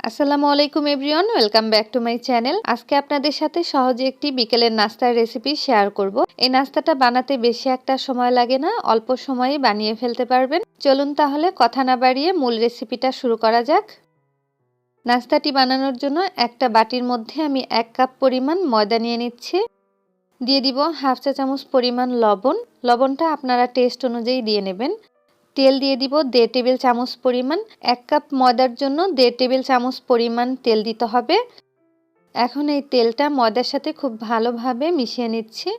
আসসালামু আলাইকুম everyone, welcome back to my channel. আজকে আপনাদের সাথে সহজে একটি বিকেলের নাস্তার রেসিপি শেয়ার করব। এই নাস্তাটা বানাতে বেশি একটা সময় লাগে না, অল্প সময়ে বানিয়ে ফেলতে পারবেন। চলুন তাহলে কথা না বাড়িয়ে মূল রেসিপিটা শুরু করা যাক। নাস্তাটি বানানোর জন্য একটা বাটির মধ্যে আমি 1 কাপ পরিমাণ ময়দা নিয়ে নিচ্ছি। দিয়ে দিব হাফ চা চামচ পরিমাণ লবণ। লবণটা আপনারা টেস্ট অনুযায়ী দিয়ে নেবেন। তেল দিয়ে দিব 1.5 টেবিল চামচ পরিমাণ। 1 কাপ ময়দার জন্য 1.5 টেবিল চামচ পরিমাণ তেল দিতে হবে। এখন এই তেলটা ময়দার সাথে খুব ভালোভাবে মিশিয়ে নিচ্ছি।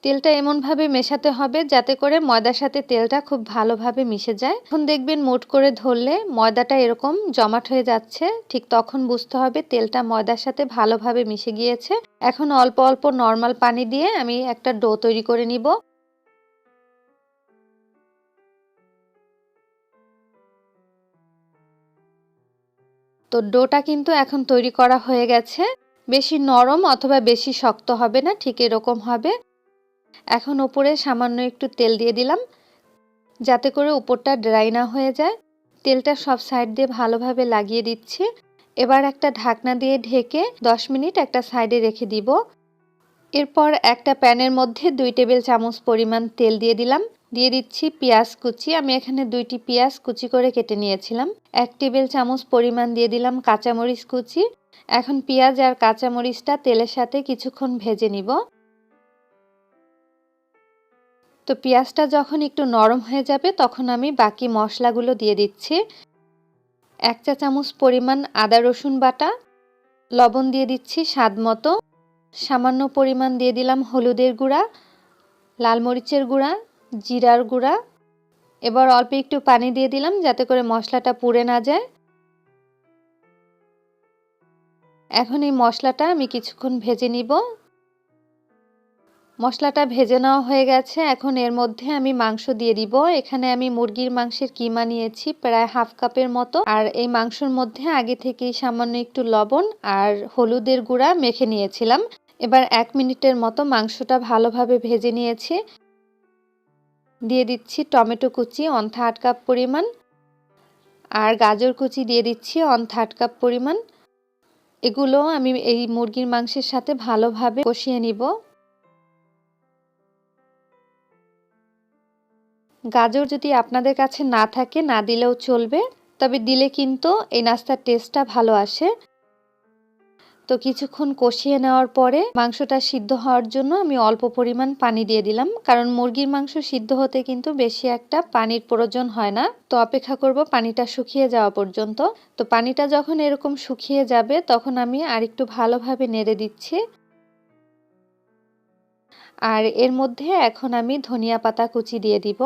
তেলটা এমনভাবে মেশাতে হবে যাতে করে ময়দার সাথে তেলটা খুব ভালোভাবে মিশে যায়। এখন দেখবেন মুঠ করে ধরলে ময়দাটা এরকম জমাট হয়ে যাচ্ছে, ঠিক তখন বুঝতে হবে তেলটা ময়দার সাথে ভালোভাবে মিশে গিয়েছে। এখন অল্প অল্প নরমাল পানি দিয়ে আমি একটা ডো তৈরি করে নিব। তো ডোটা কিন্তু এখন তৈরি করা হয়ে গেছে। বেশি নরম অথবা বেশি শক্ত হবে না, ঠিক এরকম হবে। এখন উপরে সামান্য একটু তেল দিয়ে দিলাম যাতে করে উপরটা ড্রাই না হয়ে যায়। তেলটা সব সাইড দিয়ে ভালোভাবে লাগিয়ে দিচ্ছি। এবার একটা ঢাকনা দিয়ে ঢেকে 10 মিনিট একটা সাইডে রেখে দিব। এরপর একটা প্যানের মধ্যে 2 টেবিল চামচ পরিমাণ তেল দিয়ে দিলাম। দিয়ে দিচ্ছি পেঁয়াজ কুচি। আমি এখানে 2টি পেঁয়াজ কুচি করে কেটে নিয়েছিলাম। 1 টেবিল চামচ পরিমাণ দিয়ে দিলাম কাঁচামরিচ কুচি। এখন পেঁয়াজ আর কাঁচামরিচটা তেলের সাথে কিছুক্ষণ ভেজে নিব। তো পেঁয়াজটা যখন একটু নরম হয়ে যাবে তখন আমি বাকি মশলাগুলো দিয়ে দিচ্ছি। 1 চা চামচ পরিমাণ আদা রসুন বাটা, লবণ দিয়ে দিচ্ছি স্বাদ মতো, সামান্য পরিমাণ দিয়ে দিলাম হলুদের গুঁড়া, লাল মরিচের গুঁড়া, জিরার গুঁড়া। এবার অল্প একটু পানি দিয়ে দিলাম যাতে করে মশলাটা পুড়ে না যায়। এখন এই মশলাটা আমি কিছুক্ষণ ভেজে নিব। মশলাটা ভেজে নেওয়া হয়ে গেছে। এখন এর মধ্যে আমি মাংস দিয়ে দিব। এখানে আমি মুরগির মাংসের কিমা নিয়েছি প্রায় হাফ কাপের মতো। আর এই মাংসের মধ্যে আগে থেকেই সামান্য একটু লবণ আর হলুদের গুঁড়া মেখে নিয়েছিলাম। এবার 1 মিনিটের মতো মাংসটা ভালোভাবে ভেজে নিয়েছি। দিয়ে দিচ্ছি টমেটো কুচি 1/3 কাপ পরিমাণ, আর গাজর কুচি দিয়ে দিচ্ছি 1/3 কাপ পরিমাণ। এগুলো আমি এই মুরগির মাংসের সাথে ভালোভাবে কষিয়ে নিব। গাজর যদি আপনাদের কাছে না থাকে না দিলেও চলবে, তবে দিলে কিন্তু এই নাস্তার টেস্টটা ভালো আসে। তো কিছুক্ষণ কষিয়ে নেওয়ার পরে মাংসটা সিদ্ধ হওয়ার জন্য আমি অল্প পরিমাণ পানি দিয়ে দিলাম, কারণ মুরগির মাংস সিদ্ধ হতে কিন্তু বেশি একটা পানির প্রয়োজন হয় না। তো অপেক্ষা করব পানিটা শুকিয়ে যাওয়া পর্যন্ত। তো পানিটা যখন এরকম শুকিয়ে যাবে তখন আমি আরেকটু ভালোভাবে নেড়ে দিচ্ছি। আর এর মধ্যে এখন আমি ধনিয়া পাতা কুচি দিয়ে দিব।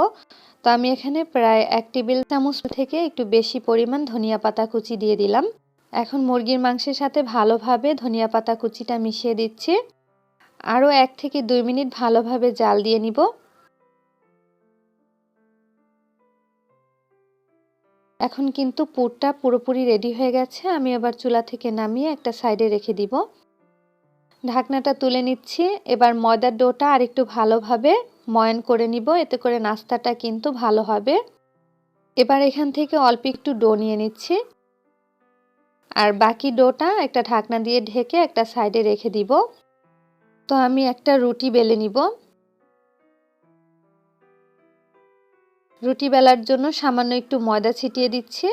তো আমি এখানে প্রায় 1 টেবিল চামচ থেকে একটু বেশি পরিমাণ ধনিয়া পাতা কুচি দিয়ে দিলাম। এখন মুরগির মাংসের সাথে ভালোভাবে ধনিয়া পাতা কুচিটা মিশিয়ে দিচ্ছি। আরও 1 থেকে 2 মিনিট ভালোভাবে জাল দিয়ে নিব। এখন কিন্তু পুরটা পুরোপুরি রেডি হয়ে গেছে। আমি এবার চুলা থেকে নামিয়ে একটা সাইডে রেখে দিব। ঢাকনাটা তুলে নিচ্ছি। এবার ময়দার ডোটা আরেকটু ভালোভাবে ময়ান করে নিব, এতে করে নাস্তাটা কিন্তু ভালো হবে। এবার এখান থেকে অল্প একটু ডো নিয়ে নিচ্ছি, আর বাকি ডোটা একটা ঢাকনা দিয়ে ঢেকে একটা সাইডে রেখে দিব। তো আমি একটা রুটি বেলে নিব। রুটি বেলার জন্য সামান্য একটু ময়দা ছিটিয়ে দিচ্ছি।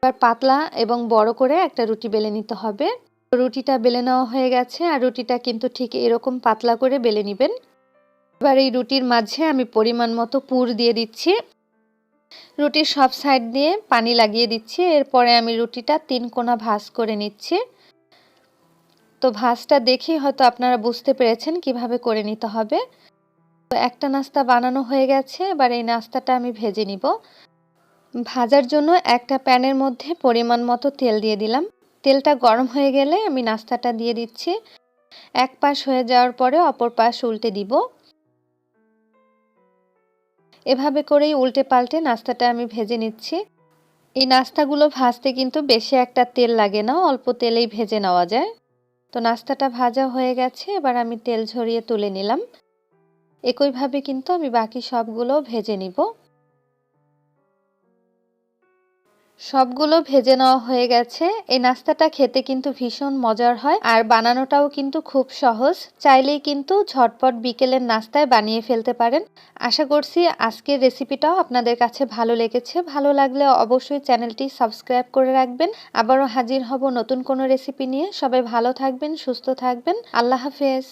এবার পাতলা এবং বড় করে একটা রুটি বেলে নিতে হবে। রুটিটা বেলে নেওয়া হয়ে গেছে, আর রুটিটা কিন্তু ঠিক এরকম পাতলা করে বেলে নেবেন। এবার এই রুটির মাঝে আমি পরিমাণ মতো পুর দিয়ে দিচ্ছি। রুটির সব সাইড দিয়ে পানি লাগিয়ে দিচ্ছি। এরপরে আমি রুটিটা 3 কোণা ভাঁজ করে নিচ্ছি। তো ভাঁজটা দেখেই হয়তো আপনারা বুঝতে পেরেছেন কিভাবে করে নিতে হবে। তো একটা নাস্তা বানানো হয়ে গেছে। এবার এই নাস্তাটা আমি ভেজে নিব। ভাজার জন্য একটা প্যানের মধ্যে পরিমাণ মতো তেল দিয়ে দিলাম। তেলটা গরম হয়ে গেলে আমি নাস্তাটা দিয়ে দিচ্ছি। এক পাশ হয়ে যাওয়ার পরে অপর পাশ উল্টে দিব। এভাবে করেই উল্টে পাল্টে নাস্তাটা আমি ভেজে নিচ্ছি। এই নাস্তাগুলো ভাজতে কিন্তু বেশি একটা তেল লাগে না, অল্প তেলেই ভেজে নেওয়া যায়। তো নাস্তাটা ভাজা হয়ে গেছে। এবার আমি তেল ঝরিয়ে তুলে নিলাম। একইভাবে কিন্তু আমি বাকি সবগুলো ভেজে নিব। সবগুলো ভেজে নেওয়া হয়ে গেছে। এই নাস্তাটা খেতে কিন্তু ভীষণ মজার হয় আর বানানোটাও কিন্তু খুব সহজ। চাইলেই কিন্তু ঝটপট বিকেলের নাস্তায় বানিয়ে ফেলতে পারেন। আশা করছি আজকের রেসিপিটাও আপনাদের কাছে ভালো লেগেছে। ভালো লাগলে অবশ্যই চ্যানেলটি সাবস্ক্রাইব করে রাখবেন। আবারও হাজির হব নতুন কোনো রেসিপি নিয়ে। সবাই ভালো থাকবেন, সুস্থ থাকবেন। আল্লাহ হাফেজ।